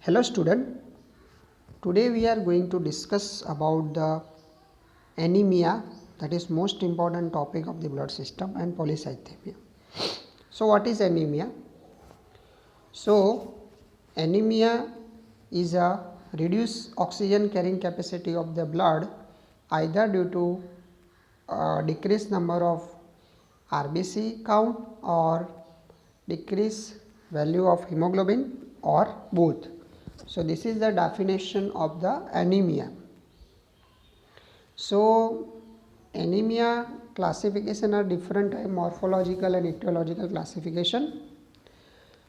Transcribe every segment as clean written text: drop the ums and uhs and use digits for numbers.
Hello student, today we are going to discuss about the anemia, that is most important topic of the blood system, and polycythemia. So what is anemia? So anemia is a reduced oxygen carrying capacity of the blood either due to decreased number of RBC count or decreased value of hemoglobin or both. So this is the definition of the anemia. So anemia classification are different type, morphological and etiological classification.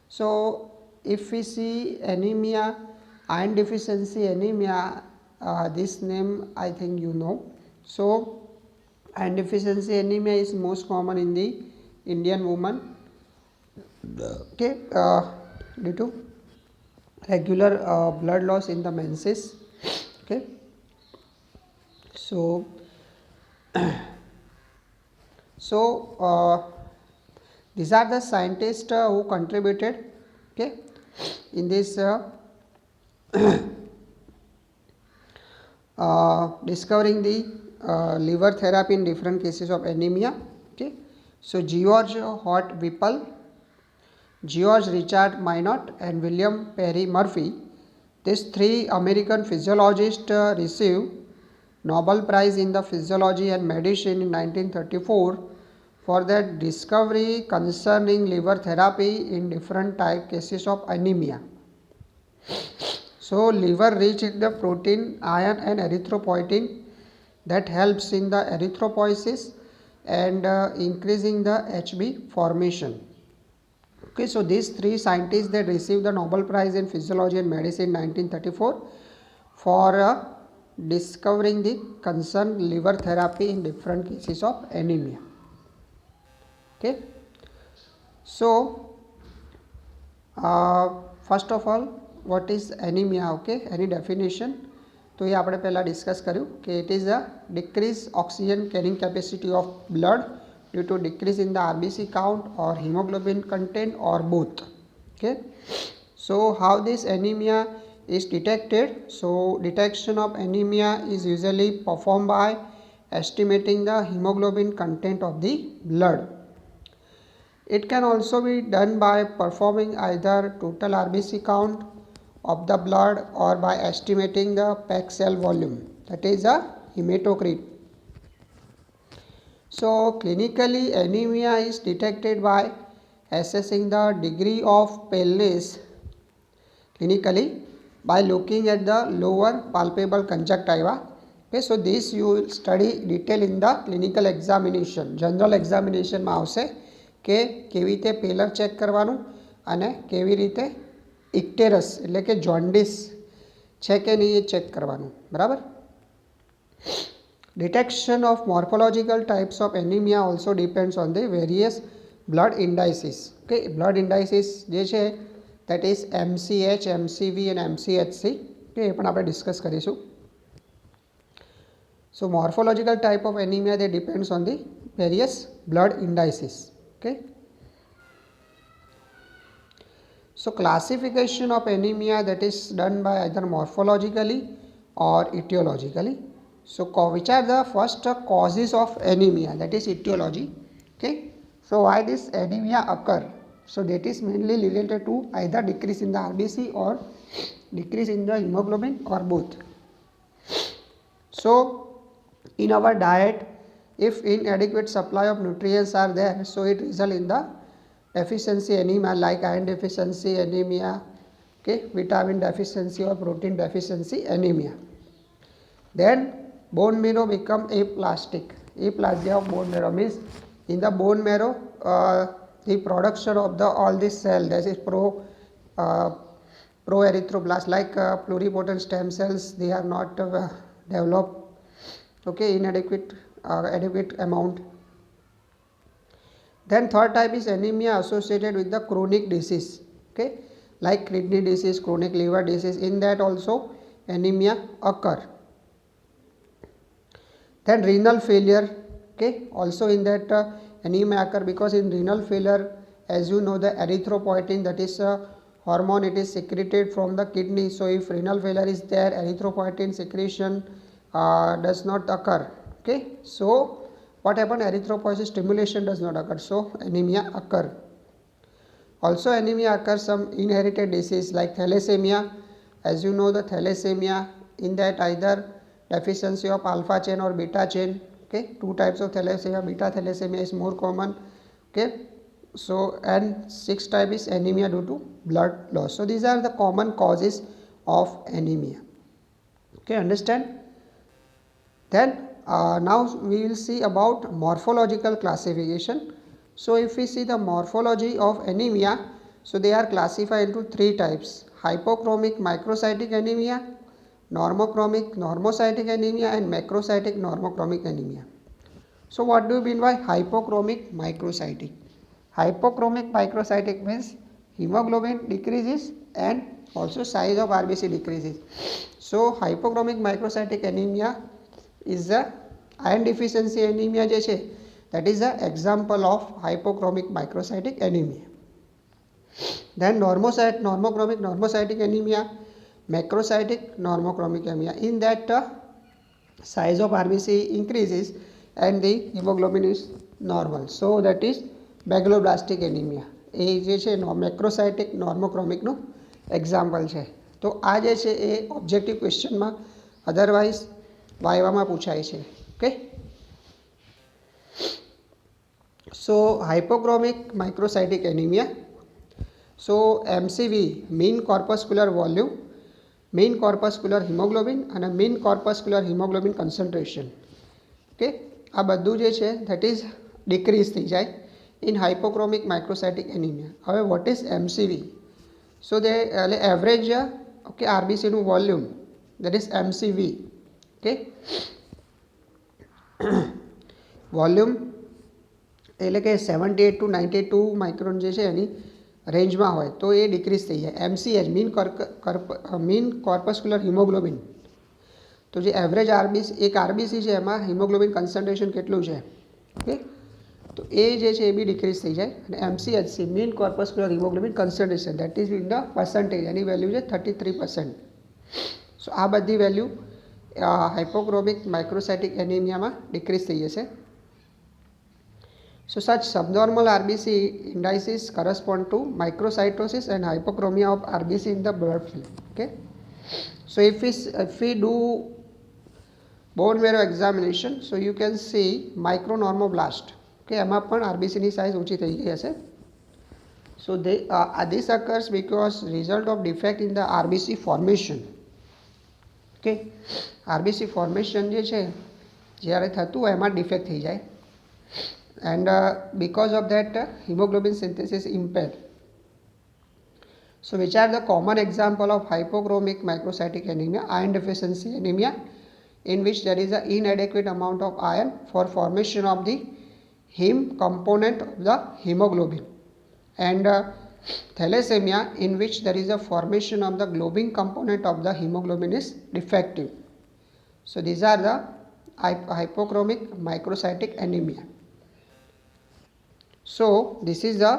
So if we see anemia, iron deficiency anemia, this name I think you know. So iron deficiency anemia is most common in the Indian woman, okay, due to regular blood loss in the menses, okay. So these are the scientists who contributed, okay, in this discovering the liver therapy in different cases of anemia, okay. So George Hort Whipple, George Richard Minot and William Perry Murphy, these three American physiologists received Nobel Prize in the Physiology and Medicine in 1934 for their discovery concerning liver therapy in different type cases of anemia. So liver rich in the protein, iron and erythropoietin that helps in the erythropoiesis and increasing the HB formation. Okay, so these three scientists that received the Nobel Prize in Physiology and Medicine in 1934 for discovering the concerned liver therapy in different cases of anemia. Okay, so first of all, what is anemia? Okay, any definition? तो ये આપણે પહેલાં discuss કર્યું કે it is a decreased oxygen carrying capacity of blood due to decrease in the RBC count or hemoglobin content or both. Okay, so how this anemia is detected? So detection of anemia is usually performed by estimating the hemoglobin content of the blood. It can also be done by performing either total RBC count of the blood or by estimating the packed cell volume, that is a hematocrit. So clinically anemia is detected by assessing the degree of paleness clinically by looking at the lower palpable conjunctiva. Okay, so this you will study detail in the clinical examination. General examination માં આવશે કે કેવી રીતે પેલર check કરવાનું અને કેવી રીતે ઇક્ટેરસ એટલે કે જોન્ડિસ છે કે નહીં એ ચેક કરવાનું, બરાબર. Detection of morphological types of anemia also depends on the various blood indices. Okay, blood indices જે છે that is MCH, MCV and MCHC. Okay, એ પણ આપણે ડિસ્કસ કરીશું. So morphological type of anemia, they depends on the various blood indices. Okay, so classification of anemia, that is done by either morphologically or etiologically. So which are the first causes of anemia, that is etiology. Okay, so why this anemia occur? So that is mainly related to either decrease in the RBC or decrease in the hemoglobin or both. So in our diet, if inadequate supply of nutrients are there, so it result in the deficiency anemia like iron deficiency anemia, okay, vitamin deficiency or protein deficiency anemia. Then bone marrow become aplastic. Aplasia of bone marrow means in the bone marrow the production of the all this cell, that is pro-erythroblast like pluripotent stem cells, they are not developed, okay, in adequate amount. Then third type is anemia associated with the chronic disease, okay, like kidney disease, chronic liver disease. In that also anemia occur. Then renal failure, okay, also in that anemia occur, because in renal failure, as you know, the erythropoietin, that is hormone, it is secreted from the kidney. So if renal failure is there, erythropoietin secretion does not occur. Okay, so what happened? Erythropoiesis stimulation does not occur, so anemia occur. Also anemia occurs some inherited disease like thalassemia. As you know, the thalassemia, in that either deficiency of alpha chain or beta chain. Okay, two types of thalassemia. Beta thalassemia is more common. Okay, so and sixth type is anemia due to blood loss. So these are the common causes of anemia. Okay, understand? Then now we will see about morphological classification. So if we see the morphology of anemia, so they are classified into three types: hypochromic microcytic anemia, normochromic normocytic anemia, and macrocytic normochromic anemia. So what do you mean by hypochromic microcytic? Hypochromic microcytic means hemoglobin decreases and also size of RBC decreases. So hypochromic microcytic anemia is the iron deficiency anemia જે છે, that is the example of hypochromic microcytic anemia. Then normochromic normocytic anemia, macrocytic normochromic anemia, in that size of RBC increases and the hemoglobin is normal, so that is megaloblastic anaemia. એ જે છે મેક્રોસાઇટિક નોર્મોક્રોમિકનું example છે. તો આ જે છે એ objective ક્વેશ્ચનમાં otherwise વાયવામાં પૂછાય છે. ઓકે, સો હાઇપોક્રોમિક માઇક્રોસાઇટિક એનિમિયા. સો MCB mean કોર્પસ્ક્યુલર volume, mean corpuscular haemoglobin અને mean corpuscular haemoglobin concentration. Okay, આ બધું જે છે ધેટ ઇઝ ડિક્રીઝ થઈ જાય in hypochromic microcytic anemia. However, what is MCV? So the average okay RBC નું volume, that is MCV. Okay, volume એટલે કે 78 to 92 માઇક્રોન જે છે એની રેન્જમાં હોય તો એ ડિક્રીઝ થઈ જાય. MCH મીન કોર્પસ્ક્યુલર હિમોગ્લોબિન, તો જે એવરેજ આરબીસી એક આરબીસી છે એમાં હિમોગ્લોબિન કન્સન્ટ્રેશન કેટલું છે, ઓકે, તો એ જે છે એ બી ડિક્રીઝ થઈ જાય. અને MCHC mean corpuscular haemoglobin concentration, that is in the percentage, એની વેલ્યુ છે 33%. સો આ બધી વેલ્યુ હાઇપોક્રોમિક માઇક્રોસાઇટિક એનિમિયામાં ડિક્રીઝ થઈ જશે. So such subnormal RBC indices correspond to microcytosis and hypochromia of RBC in the blood film. Okay, so if we do bone marrow examination, so you can see micronormoblast. Okay, એમાં પણ RBC ની size ઓછી થઈ ગઈ હશે. So this occurs because result of defect in the RBC formation. Okay, RBC formation જે છે જ્યારે થતું હોય એમાં ડિફેક્ટ થઈ જાય. And because of that hemoglobin synthesis impaired. So which are the common example of hypochromic microcytic anemia? Iron deficiency anemia, in which there is an inadequate amount of iron for formation of the heme component of the hemoglobin. And thalassemia, in which there is a formation of the globin component of the hemoglobin is defective. So these are the hypochromic microcytic anemia. So this is the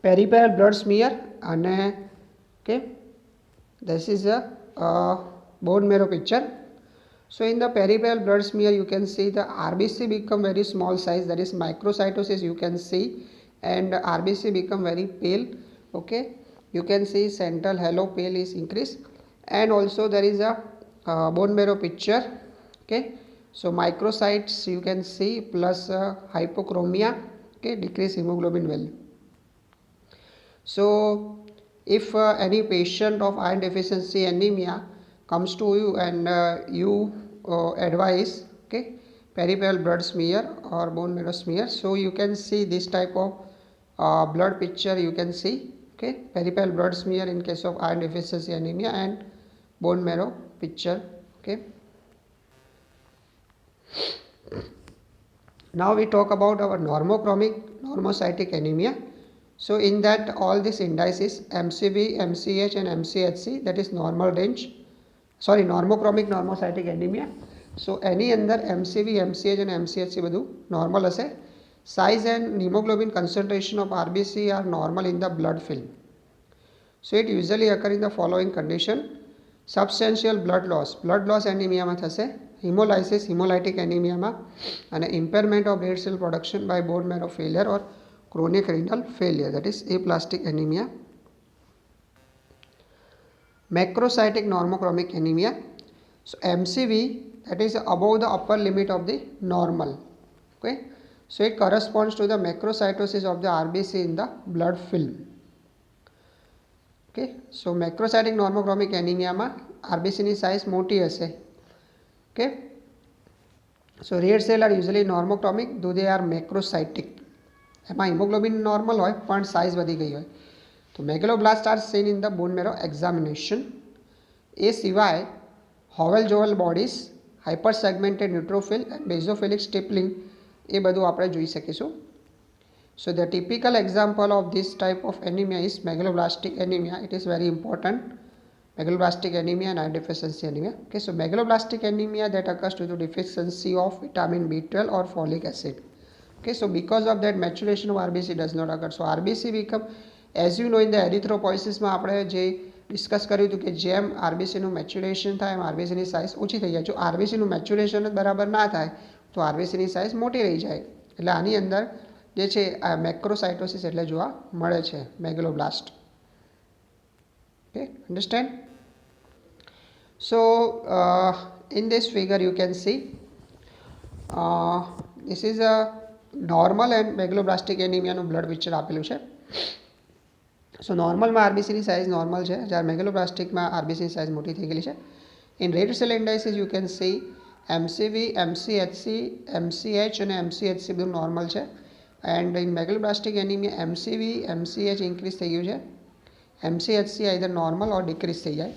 peripheral blood smear and okay, this is a bone marrow picture. So in the peripheral blood smear you can see the RBC become very small size, that is microcytosis you can see, and RBC become very pale. Okay, you can see central halo pale is increased, and also there is a bone marrow picture. Okay, so microcytes you can see plus hypochromia, okay, decreased hemoglobin value. So if any patient of iron deficiency anemia comes to you and you advise, okay, peripheral blood smear or bone marrow smear, so you can see this type of blood picture you can see. Okay, peripheral blood smear in case of iron deficiency anemia and bone marrow picture. Okay, now we talk about our normochromic normocytic anemia. So in that all these indices MCV, MCH and MCHC, that is normal range, sorry, normochromic normocytic anemia. So any અંદર MCV, MCH and MCHC બધું normal હશે. size and hemoglobin concentration of RBC are normal in the blood film. So it usually occur in the following condition: substantial blood loss anemia માં થશે, hemolytic anemia માં, અને impairment of red cell production by bone marrow failure or chronic renal failure, that is aplastic anemia. Macrocytic normochromic anemia. So MCV, that is above the upper limit of the normal. Okay, so it corresponds to the macrocytosis of the RBC in the blood film. Okay, so macrocytic normochromic anemia માં RBC ની size મોટી હશે. Okay, so red cell are usually normochromic though they are macrocytic. એમાં hemoglobin normal હોય પણ size વધી ગઈ હોય. તો megaloblast are seen in the bone marrow examination. એ સિવાય Howell Jolly bodies, hyper segmented neutrophil and basophilic stippling, એ બધું આપણે જોઈ શકીશું. So the typical example of this type of anemia is megaloblastic anemia. It is very important. Megaloblastic anemia and iron deficiency anemia. Okay, so megaloblastic anemia that occurs due to deficiency of vitamin B12 or folic acid. Okay, so because of that maturation of RBC does not occur. So RBC become, as you know, in the erythropoiesis માં આપણે જે discuss કર્યું હતું કે જેમ આરબીસીનું મેચ્યુરેશન થાય એમ આરબીસીની size ઓછી થઈ જાય. જો આરબીસીનું મેચ્યુરેશન જ બરાબર ના થાય તો આરબીસીની સાઇઝ મોટી રહી જાય. એટલે આની અંદર જે છે આ મેક્રોસાઇટોસિસ એટલે જોવા મળે છે megaloblast. Okay, understand? So in this figure you can see this is a normal and megaloblastic એનિમિયાનું બ્લડ પિક્ચર આપેલું છે. સો નોર્મલમાં આરબીસીની સાઇઝ નોર્મલ છે, જ્યારે મેગેલોબ્લાસ્ટિકમાં આરબીસીની સાઇઝ મોટી થઈ ગયેલી છે. In red cell indices you can see MCV, MCHC, MCH અને એમસીએચસી બધું નોર્મલ છે. And in megaloblastic anaemia MCV, MCH increase થઈ ગયું છે, MCHC either normal or decrease થઈ જાય.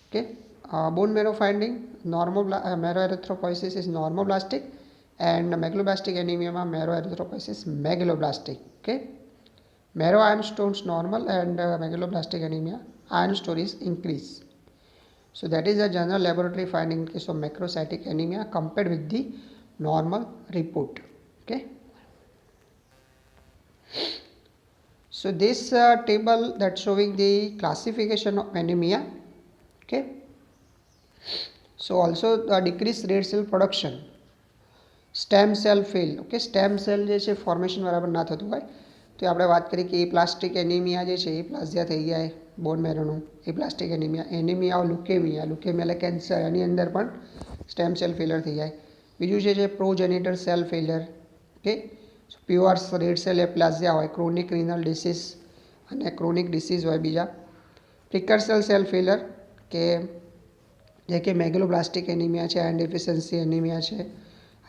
Okay, bone marrow finding, marrow erythropoiesis is normoblastic and megaloblastic એનિમિયામાં marrow erythropoiesis megaloblastic. Okay, marrow iron stones normal and megaloblastic anemia iron store is increase. So that is a general laboratory finding in case of macrocytic anemia compared with the normal report. Okay, so this table that showing the classification of anemia. Okay, so also the decreased red cell production, stem cell fail. Okay, stem cell જે છે formation બરાબર ના થતું હોય તો આપણે વાત કરીએ કે એપ્લાસ્ટિક એનિમિયા જે છે એપ્લાઝિયા થઈ જાય બોન મેરોનું, એપ્લાસ્ટિક એનિમિયા ઓર લ્યુકેમિયા એટલે કેન્સર, એની અંદર પણ સ્ટેમ સેલ ફેલર થઈ જાય. બીજું છે progenitor cell failure. Okay, pure red cell aplasia હોય, ક્રોનિક રિનલ ડિસીઝ અને ક્રોનિક ડિસીઝ હોય બીજા. પ્રિકર્સર સેલ ફેલર કે જે કે મેગેલોબ્લાસ્ટિક એનિમિયા છે, આયર્ન ડેફિશિયન્સી એનિમિયા છે,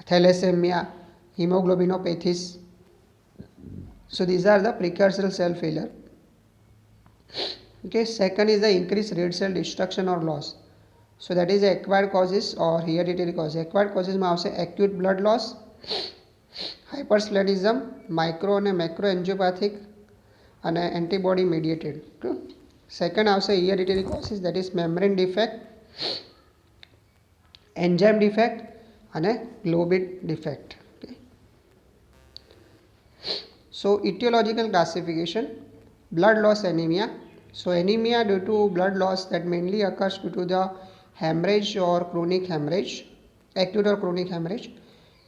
thalassaemia, haemoglobinopathies. So these are the precursor cell failure. Okay, second is the increased red cell destruction or loss. So that is acquired causes or hereditary causes. Acquired causes માં આવશે acute blood loss, hypersplenism, micro અને macro angiopathic અને antibody mediated. Okay. Second આવશે hereditary causes, that is membrane defect, enzyme defect અને globin defect. So etiological classification, blood loss anemia. So anemia due to blood loss that mainly occurs due to the hemorrhage or chronic hemorrhage, acute or chronic hemorrhage.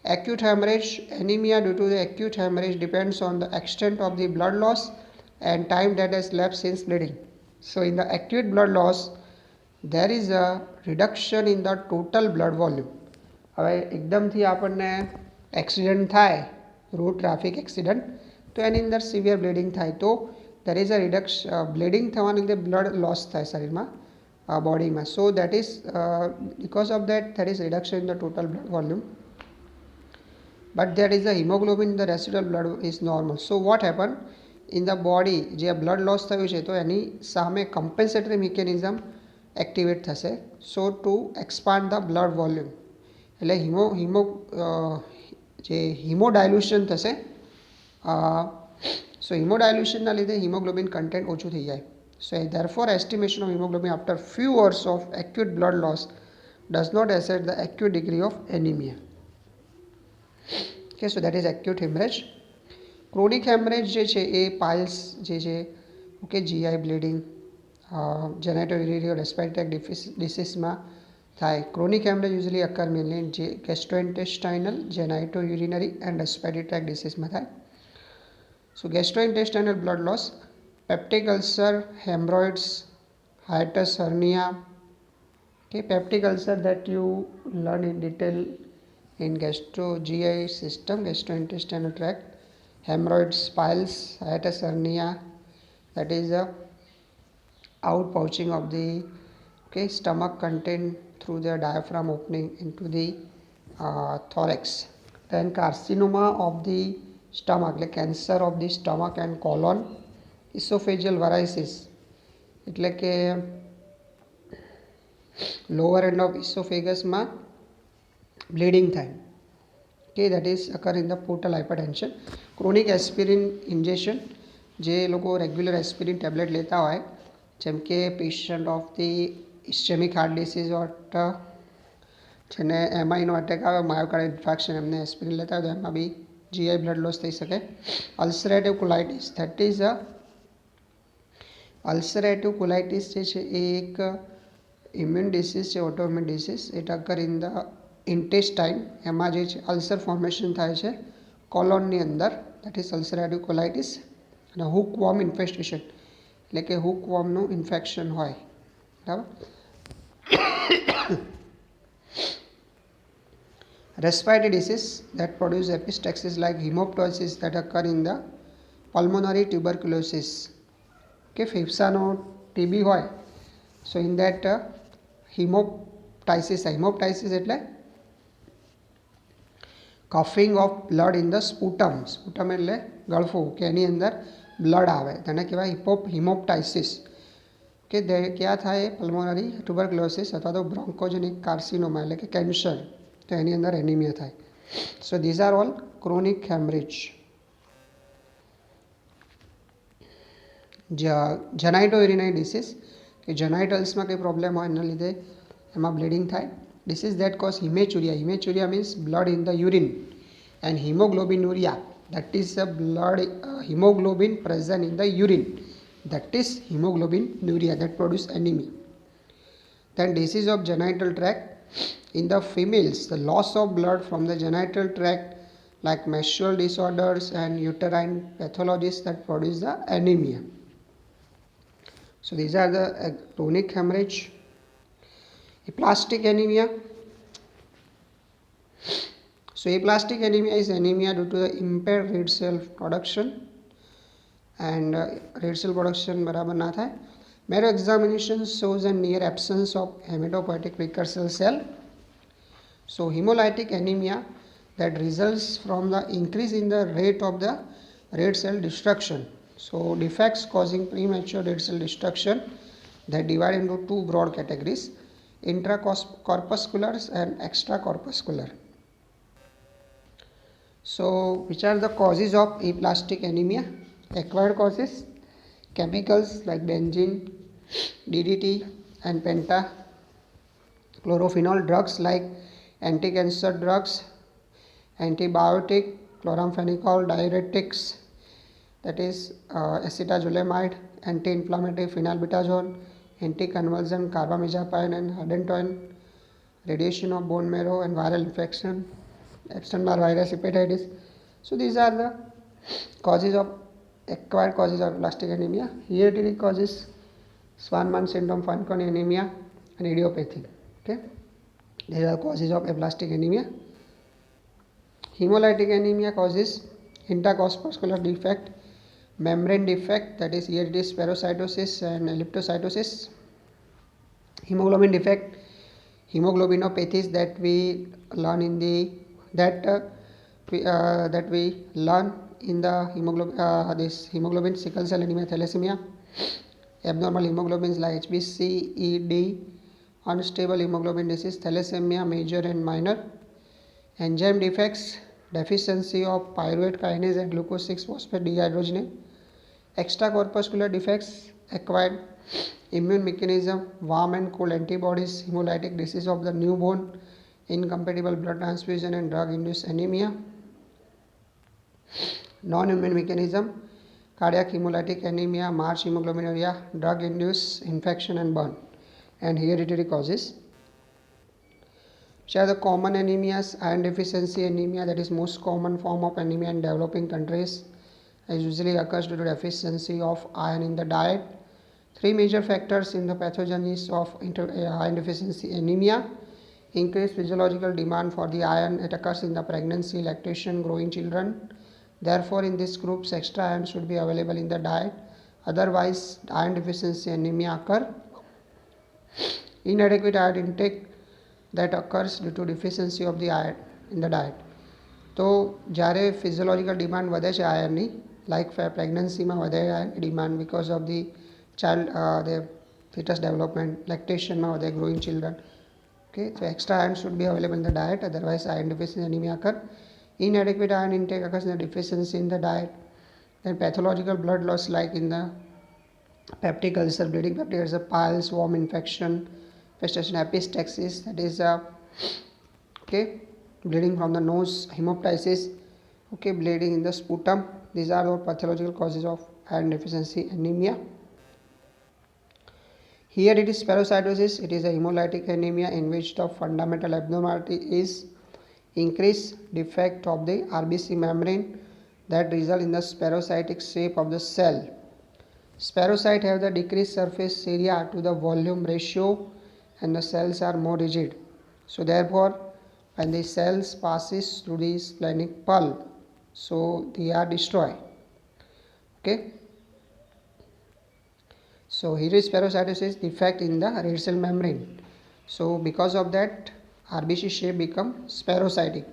Acute hemorrhage, anemia due to the acute hemorrhage depends on the extent of the blood loss and time that has elapsed since bleeding. So in the acute blood loss, there is a reduction in the total blood volume. હવે એકદમથી આપણને accident થાય, road traffic accident, તો એની અંદર severe bleeding થાય તો there is a reduction, bleeding થવાને લીધે blood loss થાય શરીરમાં, બોડીમાં. સો that is because of that there is reduction in the total blood volume, but there is a hemoglobin in the residual blood is normal. So what happened in the body, જે blood loss થયું છે તો એની સામે compensatory mechanism activate થશે. So to expand the blood volume, એટલે જે હિમોડાયલ્યુશન થશે. સો હિમોડાયલ્યુશનના લીધે હિમોગ્લોબિન કન્ટેન્ટ ઓછું થઈ જાય. સો therefore estimation of hemoglobin after few hours of acute blood loss does not assess the acute degree of anemia. Okay, so that is acute haemorrhage. Chronic haemorrhage જે છે એ પાઇલ્સ જે છે, okay, GI bleeding, genitourinary respiratory ડિસીઝમાં થાય. Chronic haemorrhage usually occur mainly in gastrointestinal, genitourinary and respiratory tract ડિસીઝમાં થાય. So gastrointestinal blood loss, peptic ulcer, haemorrhoids, hiatus hernia. Okay, peptic ulcer that you learn in detail in GI system, gastrointestinal tract. Hemorrhoids, piles, hiatus hernia, that is a outpouching of the, okay, stomach content through the diaphragm opening into the thorax. Then carcinoma of the stomach, like cancer of the stomach and colon. Esophageal varices, એટલે કે lower end of ઇસોફેગસમાં bleeding થાય. Okay, that is occur in the portal hypertension. Chronic aspirin injection, જે લોકો regular aspirin tablet લેતા હોય, જેમ કે patient of the ischaemic heart disease or જેને એમઆઈનો અટેક આવે, માયોકાર્ડિયલ ઇન્ફાર્ક્શન, એમને એસ્પિરિન લેતા હોય તો એમાં બી જીઆઈ બ્લડ લોસ થઈ શકે. Ulcerative colitis, that is ulcerative colitis જે છે એ એક ઇમ્યુન ડિસીઝ છે, autoimmune disease. It અકર in the intestine. એમાં જે છે અલ્સર ફોર્મેશન થાય છે કોલોનની અંદર, દેટ ઇઝ અલ્સરેટિવ કોલાઇટિસ. અને હુક વોર્મ ઇન્ફેસ્ટેશન, એટલે કે હુક વોર્મનું ઇન્ફેક્શન હોય, બરાબર. Respiratory disease that produce epistaxis like hemoptysis that occur in the pulmonary tuberculosis. Okay, ફેફસાનો ટીબી હોય, સો ઇન દેટ હિમોપ્ટાઇસિસ થાય. હિમોપ્ટાઇસિસ એટલે coughing of blood in the sputum. Sputum એટલે ગળફું, કે એની અંદર બ્લડ આવે, તેને કહેવાય હિમોપ્ટાઇસિસ. કે ક્યાં થાય? પલ્મોનરી ટ્યુબરક્લોસિસ અથવા તો બ્રોન્કોજેનિક કાર્સિનોમા, એટલે કે કેન્સર, તો એની અંદર એનિમિયા થાય. So these are all chronic haemorrhage. Genitourinary disease, કે જેનાઇટલ્સમાં કંઈ પ્રોબ્લેમ હોય એના લીધે એમાં બ્લીડિંગ થાય. Disease that cause haematuria. Haematuria means blood in the urine. And haemoglobinuria, that is the blood hemoglobin present in the urine, that is hemoglobinuria, that produce anemia. Then disease of genital tract, in the females the loss of blood from the genital tract like menstrual disorders and uterine pathologies that produce the anemia. So these are the chronic hemorrhage. Aplastic anemia. So aplastic anemia is anemia due to the impaired red cell production, and red cell production બરાબર ના થાય. Marrow examination shows a near absence of hematopoietic precursor cell. So hemolytic anemia that results from the increase in the rate of the red cell destruction. So defects causing premature red cell destruction that divide into two broad categories: intracorpuscular and extracorpuscular. So which are the causes of aplastic anemia? Acquired causes: chemicals like benzene, DDT and pentachlorophenol. Drugs like anti-cancer drugs, antibiotic, chloramphenicol, diuretics, that is acetazolamide, anti-inflammatory phenylbutazone, anti-convulsant carbamazepine and ardentone, radiation of bone marrow and viral infection, Epstein-Barr virus, hepatitis. So these are the causes of acquired causes of aplastic anemia. Hereditary causes: Schwann syndrome, Fanconi anemia and idiopathy. Okay, these are causes of aplastic anemia. Hemolytic anemia causes intracorpuscular defect, membrane defect, that is hereditary spherocytosis and elliptocytosis. Hemoglobin defect, hemoglobinopathies that we learn in the that we learn in the this hemoglobin, sickle cell anemia, thalassemia. Abnormal hemoglobins like HbC, ED, unstable hemoglobin disease, thalassemia major and minor. Enzyme defects, deficiency of pyruvate kinase and glucose 6-phosphate dehydrogenase. Extracorpuscular defects, acquired immune mechanism, warm and cold antibodies, hemolytic disease of the newborn, incompatible blood transfusion and drug induced anemia. Non-human mechanism, cardiac hemolytic anemia, Marsh hemoglobinuria, drug-induced infection and burn, and hereditary causes. Which are the common anemias? Iron deficiency anemia, that is most common form of anemia in developing countries. It usually occurs due to deficiency of iron in the diet. Three major factors in the pathogenesis of iron deficiency anemia. Increased physiological demand for the iron. It occurs in the pregnancy, lactation, growing children. Therefore, in these groups, extra iron should be available in the diet. Otherwise, iron deficiency anemia occur. Inadequate iron intake, that occurs due to deficiency of the iron in the diet. તો જ્યારે physiological demand વધે છે આયર્નની, like પ્રેગ્નન્સીમાં વધે iron demand because of the child the foetus development, લેક્ટેશનમાં વધે, growing children. Okay, so extra iron should be available in the diet, otherwise iron deficiency anemia occur. Inadequate iron intake occurs in the deficiency in the diet. Then pathological blood loss like in the peptic ulcer, bleeding peptic ulcer, piles, worm infection, infestation, epistaxis, that is okay, bleeding from the nose, hemoptysis, okay, bleeding in the sputum. These are all pathological causes of iron deficiency anemia. Here it is spherocytosis. It is a hemolytic anemia in which the fundamental abnormality is increased defect of the RBC membrane that result in the spherocytic shape of the cell. Spherocytes have the decreased surface area to the volume ratio and the cells are more rigid. So therefore, when the cells passes through the splenic pulp, so they are destroyed. Okay. So here is spherocytosis, defect in the red cell membrane. So because of that, RBC shape become spherocytic,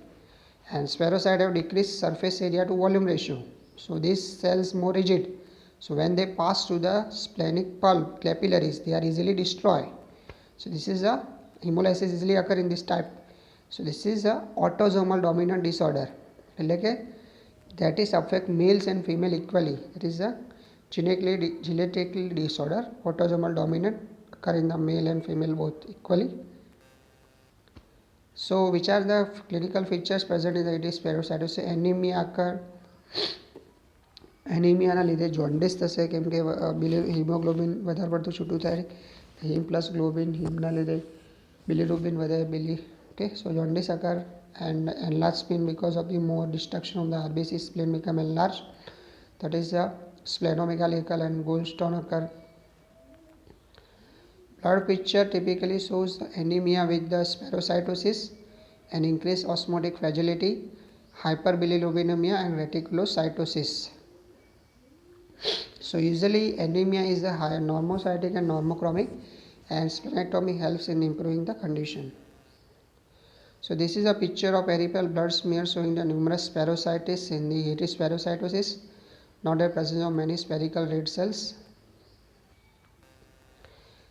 and spherocyte have decreased surface area to volume ratio. So these cells more rigid. So when they pass through the splenic pulp capillaries, they are easily destroyed. So this is a hemolysis easily occur in this type. So this is a autosomal dominant disorder. That is affect males and female equally. It is a genetic disorder. Autosomal dominant occur in the male and female both equally. So which are the clinical features present in the it is spherocytosis? Anemia occur. એનિમિયાના લીધે jaundice થશે, કેમ કે haemoglobin વધારે પડતું છૂટું થાય, હિમ plus globin, હિમના લીધે બિલીરુબિન વધે, okay, so jaundice occur, and enlarged spleen because of the more destruction of the RBC, spleen become enlarged, that is the splenomegaly occur, and gallstone occur. Blood picture typically shows anemia with the spherocytosis and increased osmotic fragility, hyperbilirubinemia and reticulocytosis. So usually anemia is the higher normocytic and normochromic, and splenectomy helps in improving the condition. So this is a picture of peripheral blood smear showing the numerous spherocytes in the it is spherocytosis, not the presence of many spherical red cells.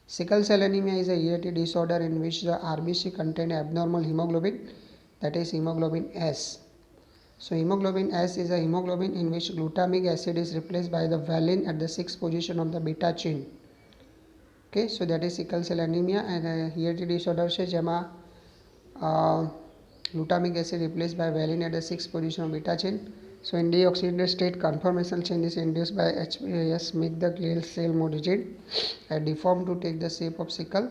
Sickle cell anemia is a hereditary disorder in which the RBC contain abnormal hemoglobin, that is hemoglobin S. So hemoglobin S is a hemoglobin in which glutamic acid is replaced by the valine at the 6th position of the beta chain. Okay, so that is sickle cell anemia, and a hereditary disorder છે જેમાં glutamic acid replaced by valine at the 6th position of beta chain. So in deoxygenated state, conformational changes induced by HbAs make the glial cell more rigid and deformed to take the shape of sickle.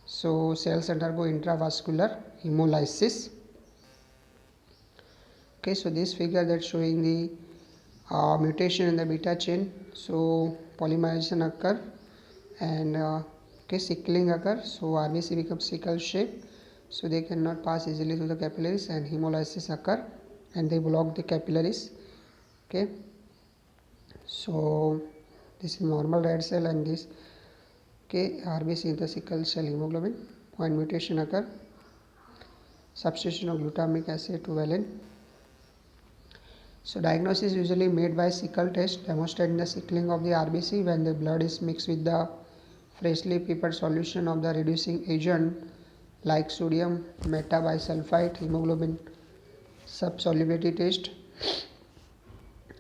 So cells undergo intravascular hemolysis. Okay, so this figure that showing the mutation in the beta chain. So polymerization occur, and okay, sickling occur. So RBC becomes sickle shape, so they cannot pass easily through the capillaries, and hemolysis occur, and they block the capillaries. Okay, so this is normal red cell, and this okay RBC in the sickle cell hemoglobin. Point mutation occur, substitution of glutamic acid to valine. So diagnosis is usually made by sickle test demonstrating the sickling of the RBC when the blood is mixed with the freshly prepared solution of the reducing agent like sodium metabisulfite, hemoglobin subsolubility test,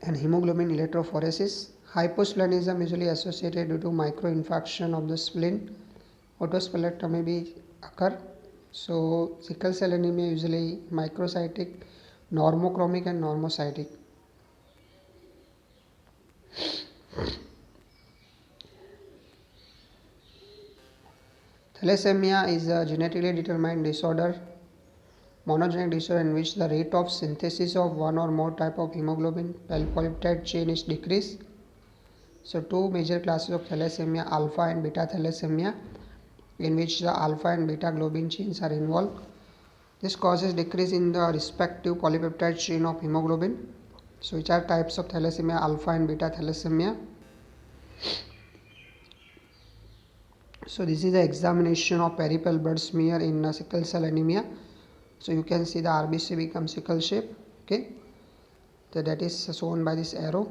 and hemoglobin electrophoresis. Hyposplenism usually associated due to microinfarction of the spleen. Autosplenectomy may occur. So sickle cell anemia usually microcytic, normochromic and normocytic. Thalassemia is a genetically determined disorder, monogenic disorder in which the rate of synthesis of one or more type of hemoglobin polypeptide chain is decreased. So two major classes of thalassemia, alpha and beta thalassemia, in which the alpha and beta globin chains are involved. This causes decrease in the respective polypeptide chain of hemoglobin. So which are types of thalassemia? Alpha and beta thalassemia. So this is the examination of peripheral blood smear in sickle cell anemia. So you can see the RBC becomes sickle shape. Okay, so that is shown by this arrow.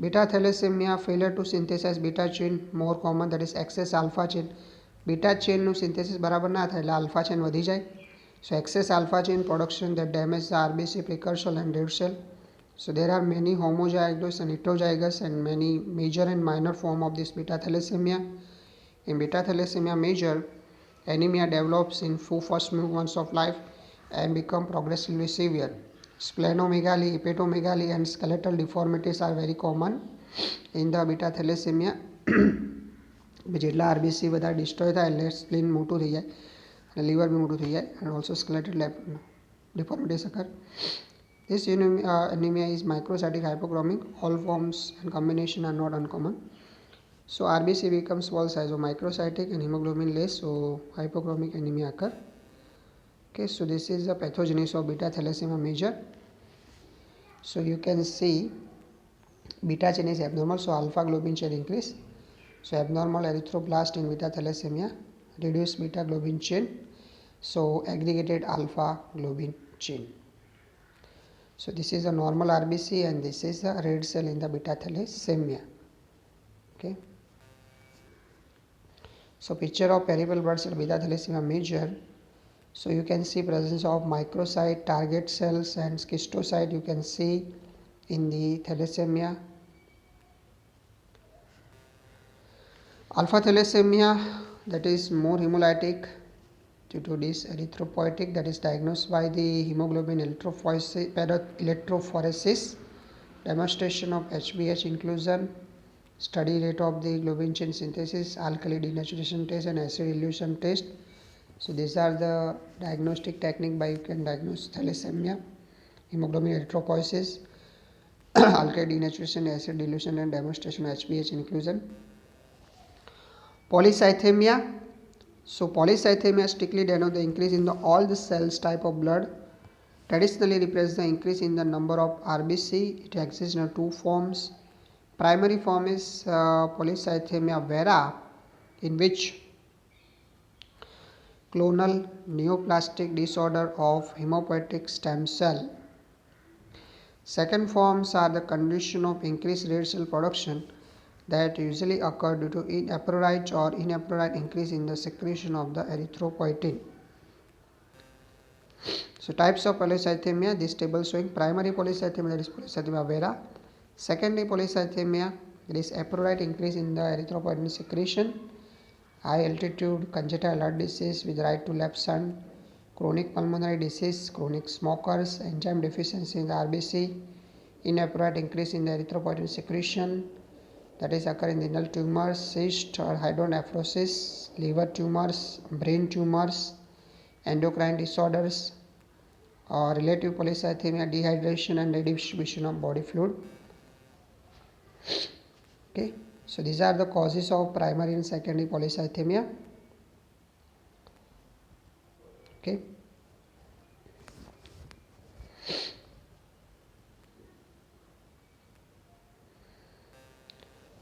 Beta thalassemia, failure to synthesize beta chain more common, that is excess alpha chain. Beta chain નું synthesis બરાબર ના થાય એટલે alpha chain વધી જાય. So excess alpha chain production that damage the RBC precursor and dead cell. So there are many homozygous and heterozygous and many major and minor form of this beta thalassemia. In beta thalassemia major, anemia develops in first months of life and become progressively severe. Splenomegaly, hepatomegaly and skeletal deformities are very common in the beta thalassemia. જેટલા RBC બધા destroy થાય એટલે spleen મોટું થઈ જાય અને liver બી મોટું થઈ જાય and also skeletal deformities occur. This anemia is microcytic hypochromic. All forms and combination are not uncommon. So RBC becomes small size of microcytic and hemoglobin less, so hypochromic anemia occur. Okay, so this is the pathogenesis of beta thalassemia major. So you can see beta chain is abnormal, so alpha globin chain increase. So abnormal erythroblast in beta thalassemia, reduced beta globin chain, so aggregated alpha globin chain. So this is a normal RBC and this is a red cell in the beta thalassemia. Okay. So picture of peripheral blood cell beta thalassemia major. So you can see presence of microcyte, target cells and schistocyte you can see in the thalassemia. Alpha thalassemia, that is more hemolytic due to this erythropoietic, that is diagnosed by the hemoglobin electrophoresis, demonstration of HbH inclusion, study rate of the globin chain synthesis, alkali denaturation test and acid elution test. So these are the diagnostic technique by you can diagnose thalassemia: hemoglobin erythropoiesis, alkali denaturation, acid dilution and demonstration of HbH inclusion. Polycythemia. So polycythemia strictly denotes the increase in all the cells type of blood. Traditionally represents the increase in the number of RBC. It exists in two forms. Primary form is polycythemia vera, in which clonal neoplastic disorder of hematopoietic stem cell. Second forms are the condition of increased red cell production that usually occur due to inappropriate or inappropriate increase in the secretion of the erythropoietin. So types of polycythemia, this table showing primary polycythemia, that is polycythemia vera. Secondary polycythemia, it is appropriate increase in the erythropoietin secretion. High altitude congenital heart disease with right to left sun, chronic pulmonary disease, chronic smokers, enzyme deficiency in the RBC, inappropriate increase in the erythropoietin secretion, that is occur in renal tumors, cyst or hydronephrosis, liver tumors, brain tumors, endocrine disorders, or relative polycythemia, dehydration and redistribution of body fluid. Okay, so these are the causes of primary and secondary polycythemia. Okay.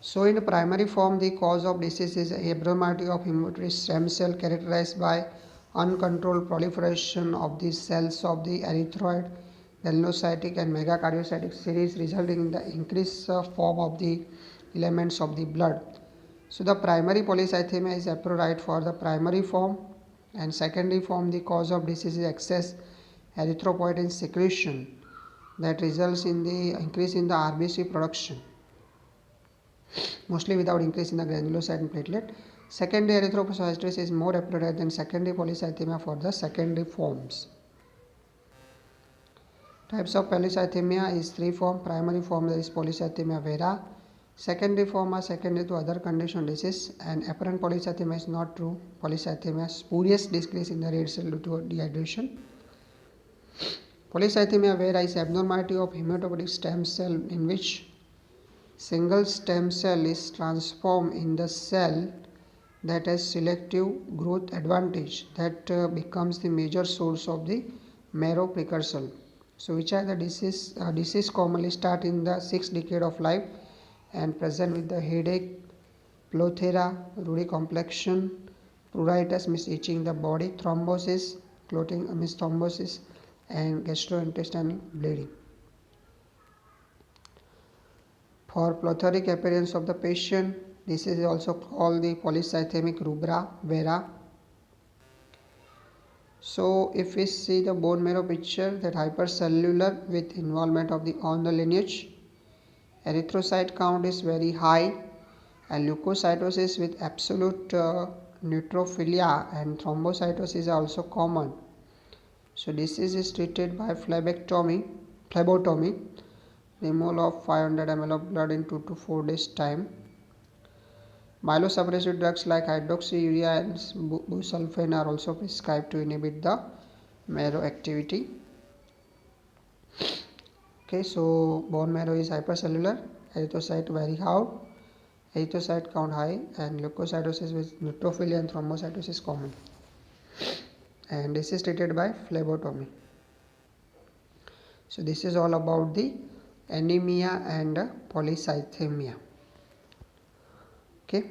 So in the primary form, the cause of disease is abnormality of hematopoietic stem cell characterized by uncontrolled proliferation of the cells of the erythroid, melanocytic and megakaryocytic series, resulting in the increased form of the elements of the blood. So the primary polycythemia is appropriate for the primary form, and secondary form, the cause of disease is excess erythropoietin secretion that results in the increase in the RBC production, mostly without increase in the granulocyte and platelet. Secondary erythropoiesis is more appropriate than secondary polycythemia for the secondary forms. Types of polycythemia is three form. Primary form there is polycythemia vera. Secondary form are secondary to other condition disease, and apparent polycythemia is not true. Polycythemia spurious decrease in the red cell due to dehydration. Polycythemia vera is abnormality of hematopoietic stem cell in which single stem cell is transformed in the cell that has selective growth advantage that becomes the major source of the marrow precursor. So which are the disease commonly start in the 6th decade of life and present with the headache, pleuthera, ruddy complexion, pruritus means itching the body, thrombosis, clotting means thrombosis, and gastrointestinal bleeding. For plethoric appearance of the patient, this is also called the polycythemic rubra vera. So if we see the bone marrow picture, that hypercellular with involvement of on the lineage, erythrocyte count is very high, and leukocytosis with absolute neutrophilia, and thrombocytosis are also common. So disease is treated by phlebotomy, removal of 500 ml of blood in 2 to 4 days time. Myelosuppressive drugs like hydroxyurea and busulfan are also prescribed to inhibit the marrow activity. Okay, so bone marrow is hypercellular, erythrocyte very high, erythrocyte count high, and leukocytosis with neutrophilia and thrombocytosis common. And this is treated by phlebotomy. So this is all about the anemia and polycythemia. Okay.